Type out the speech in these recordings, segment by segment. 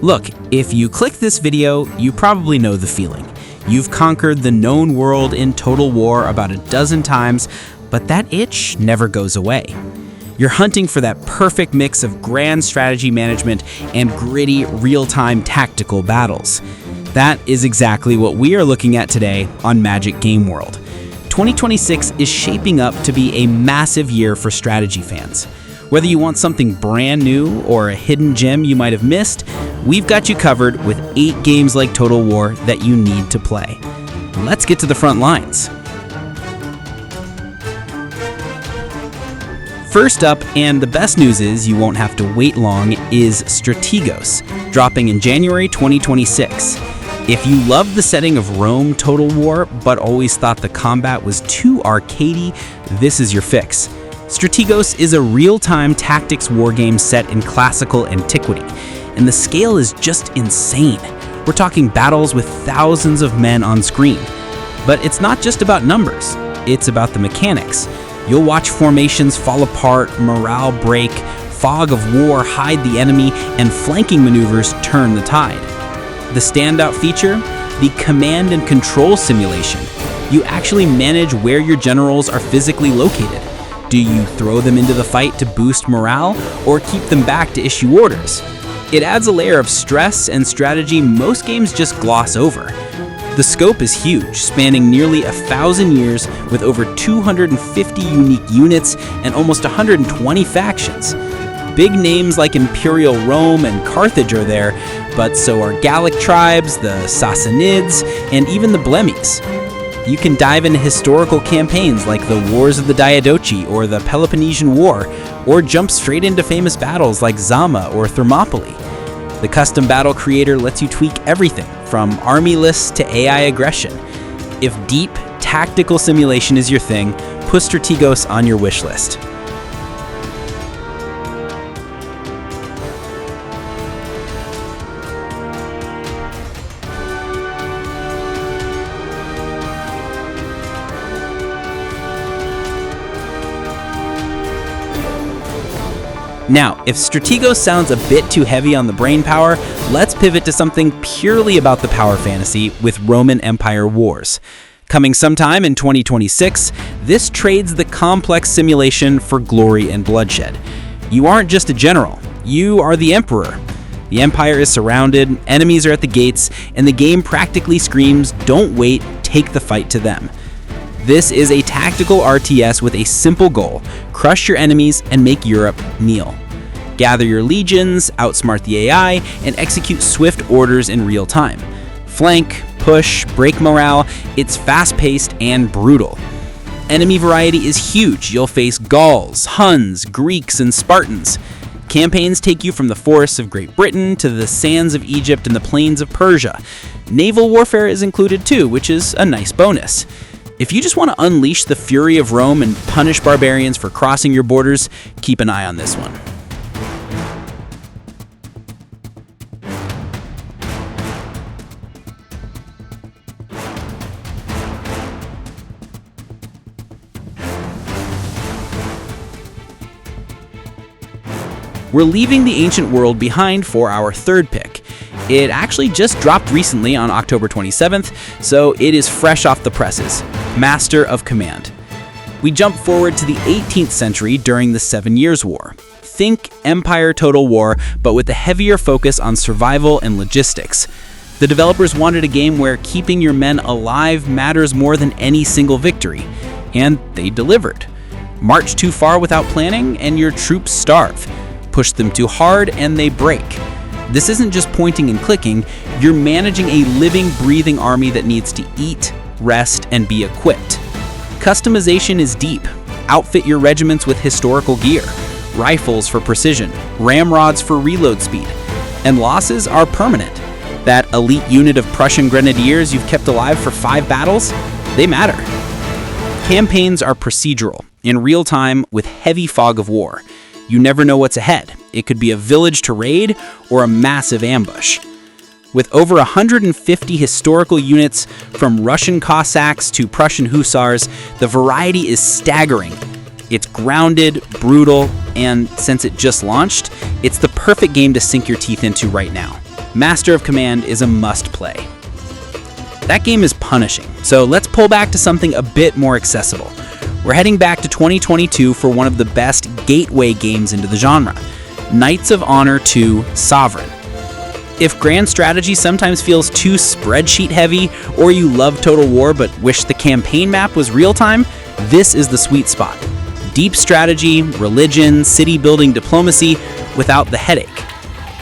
Look, if you click this video, you probably know the feeling. You've conquered the known world in Total War about a dozen times, but that itch never goes away. You're hunting for that perfect mix of grand strategy management and gritty, real-time tactical battles. That is exactly what we are looking at today on Magic Game World. 2026 is shaping up to be a massive year for strategy fans. Whether you want something brand new or a hidden gem you might have missed, we've got you covered with 8 games like Total War that you need to play. Let's get to the front lines. First up, and the best news is you won't have to wait long, is Strategos, dropping in January 2026. If you love the setting of Rome Total War, but always thought the combat was too arcadey, this is your fix. Strategos is a real-time tactics wargame set in classical antiquity, and the scale is just insane. We're talking battles with thousands of men on screen. But it's not just about numbers, it's about the mechanics. You'll watch formations fall apart, morale break, fog of war hide the enemy, and flanking maneuvers turn the tide. The standout feature? The command and control simulation. You actually manage where your generals are physically located. Do you throw them into the fight to boost morale, or keep them back to issue orders? It adds a layer of stress and strategy most games just gloss over. The scope is huge, spanning nearly 1,000 years with over 250 unique units and almost 120 factions. Big names like Imperial Rome and Carthage are there, but so are Gallic tribes, the Sassanids, and even the Blemmies. You can dive into historical campaigns like the Wars of the Diadochi or the Peloponnesian War, or jump straight into famous battles like Zama or Thermopylae. The custom battle creator lets you tweak everything from army lists to AI aggression. If deep, tactical simulation is your thing, put Strategos on your wish list. Now, if Strategos sounds a bit too heavy on the brain power, let's pivot to something purely about the power fantasy with Roman Empire Wars. Coming sometime in 2026, this trades the complex simulation for glory and bloodshed. You aren't just a general, you are the emperor. The empire is surrounded, enemies are at the gates, and the game practically screams, "Don't wait, take the fight to them." This is a tactical RTS with a simple goal: crush your enemies and make Europe kneel. Gather your legions, outsmart the AI, and execute swift orders in real time. Flank, push, break morale, it's fast-paced and brutal. Enemy variety is huge. You'll face Gauls, Huns, Greeks, and Spartans. Campaigns take you from the forests of Great Britain to the sands of Egypt and the plains of Persia. Naval warfare is included too, which is a nice bonus. If you just want to unleash the fury of Rome and punish barbarians for crossing your borders, keep an eye on this one. We're leaving the ancient world behind for our third pick. It actually just dropped recently on October 27th, so it is fresh off the presses. Master of Command. We jump forward to the 18th century during the 7 Years' War. Think Empire Total War, but with a heavier focus on survival and logistics. The developers wanted a game where keeping your men alive matters more than any single victory, and they delivered. March too far without planning, and your troops starve. Push them too hard, and they break. This isn't just pointing and clicking, you're managing a living, breathing army that needs to eat, rest, and be equipped. Customization is deep. Outfit your regiments with historical gear, rifles for precision, ramrods for reload speed, and losses are permanent. That elite unit of Prussian grenadiers you've kept alive for 5 battles, they matter. Campaigns are procedural, in real time with heavy fog of war. You never know what's ahead. It could be a village to raid or a massive ambush. With over 150 historical units, from Russian Cossacks to Prussian Hussars, the variety is staggering. It's grounded, brutal, and since it just launched, it's the perfect game to sink your teeth into right now. Master of Command is a must-play. That game is punishing, so let's pull back to something a bit more accessible. We're heading back to 2022 for one of the best gateway games into the genre, Knights of Honor 2 Sovereign. If grand strategy sometimes feels too spreadsheet heavy, or you love Total War but wish the campaign map was real-time, this is the sweet spot. Deep strategy, religion, city-building diplomacy without the headache.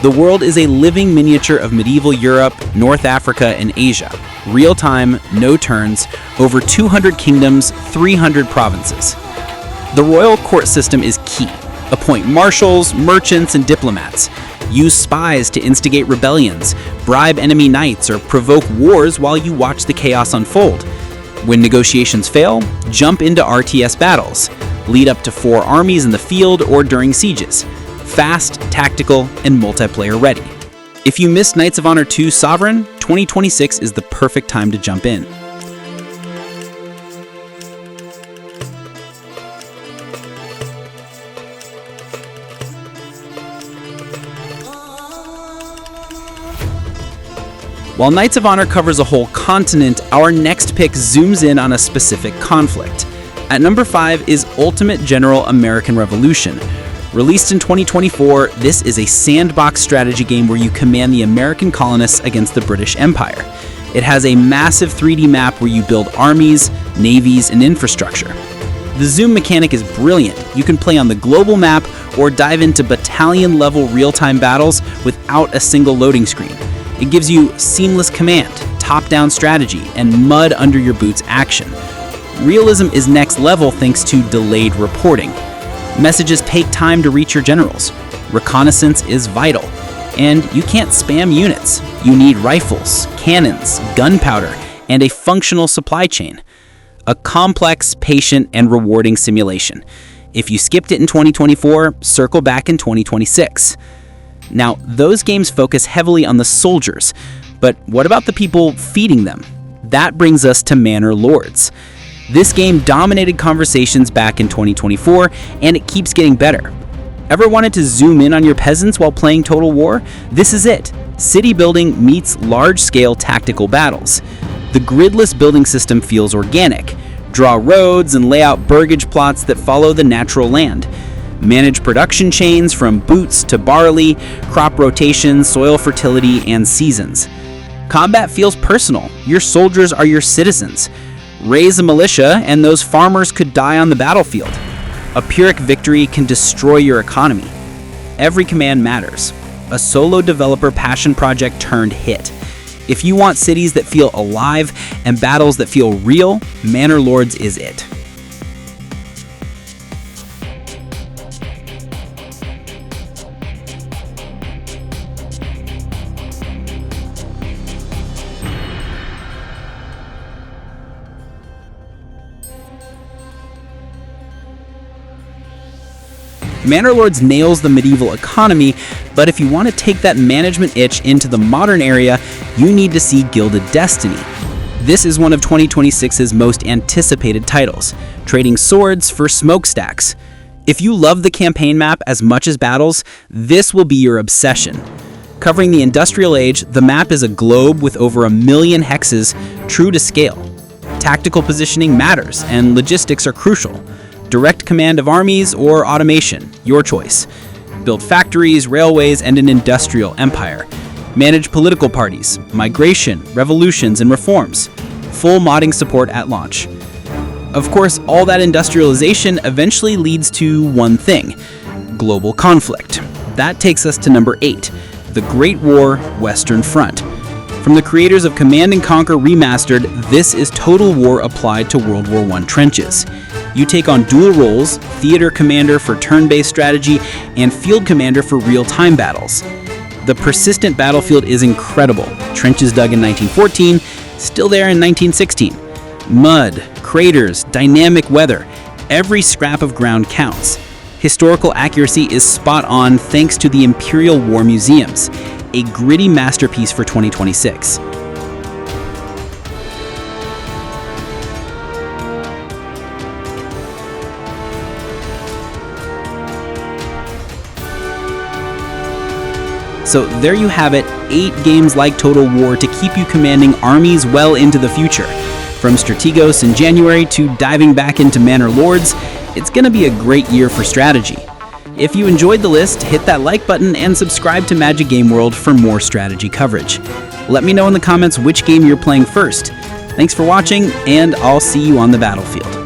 The world is a living miniature of medieval Europe, North Africa, and Asia. Real-time, no turns, over 200 kingdoms, 300 provinces. The royal court system is key. Appoint marshals, merchants, and diplomats. Use spies to instigate rebellions, bribe enemy knights, or provoke wars while you watch the chaos unfold. When negotiations fail, jump into RTS battles. Lead up to 4 armies in the field or during sieges. Fast, tactical, and multiplayer ready. If you missed Knights of Honor 2 Sovereign, 2026 is the perfect time to jump in. While Knights of Honor covers a whole continent, our next pick zooms in on a specific conflict. At number 5 is Ultimate General American Revolution. Released in 2024, this is a sandbox strategy game where you command the American colonists against the British Empire. It has a massive 3D map where you build armies, navies, and infrastructure. The zoom mechanic is brilliant. You can play on the global map or dive into battalion-level real-time battles without a single loading screen. It gives you seamless command, top-down strategy, and mud-under-your-boots action. Realism is next level thanks to delayed reporting. Messages take time to reach your generals. Reconnaissance is vital. And you can't spam units. You need rifles, cannons, gunpowder, and a functional supply chain. A complex, patient, and rewarding simulation. If you skipped it in 2024, circle back in 2026. Now, those games focus heavily on the soldiers, but what about the people feeding them? That brings us to Manor Lords. This game dominated conversations back in 2024, and it keeps getting better. Ever wanted to zoom in on your peasants while playing Total War? This is it. City building meets large-scale tactical battles. The gridless building system feels organic. Draw roads and lay out burgage plots that follow the natural land. Manage production chains from boots to barley, crop rotation, soil fertility, and seasons. Combat feels personal. Your soldiers are your citizens. Raise a militia, and those farmers could die on the battlefield. A Pyrrhic victory can destroy your economy. Every command matters. A solo developer passion project turned hit. If you want cities that feel alive and battles that feel real, Manor Lords is it. Manor Lords nails the medieval economy, but if you want to take that management itch into the modern area, you need to see Gilded Destiny. This is one of 2026's most anticipated titles, trading swords for smokestacks. If you love the campaign map as much as battles, this will be your obsession. Covering the industrial age, the map is a globe with over 1 million hexes, true to scale. Tactical positioning matters, and logistics are crucial. Direct command of armies or automation, your choice. Build factories, railways, and an industrial empire. Manage political parties, migration, revolutions, and reforms. Full modding support at launch. Of course, all that industrialization eventually leads to one thing: global conflict. That takes us to number 8, The Great War Western Front. From the creators of Command & Conquer Remastered, this is Total War applied to World War I trenches. You take on dual roles, theater commander for turn-based strategy and field commander for real-time battles. The persistent battlefield is incredible. Trenches dug in 1914, still there in 1916. Mud, craters, dynamic weather. Every scrap of ground counts. Historical accuracy is spot on thanks to the Imperial War Museums, a gritty masterpiece for 2026. So there you have it, 8 games like Total War to keep you commanding armies well into the future. From Strategos in January to diving back into Manor Lords, it's going to be a great year for strategy. If you enjoyed the list, hit that like button and subscribe to Magic Game World for more strategy coverage. Let me know in the comments which game you're playing first. Thanks for watching, and I'll see you on the battlefield.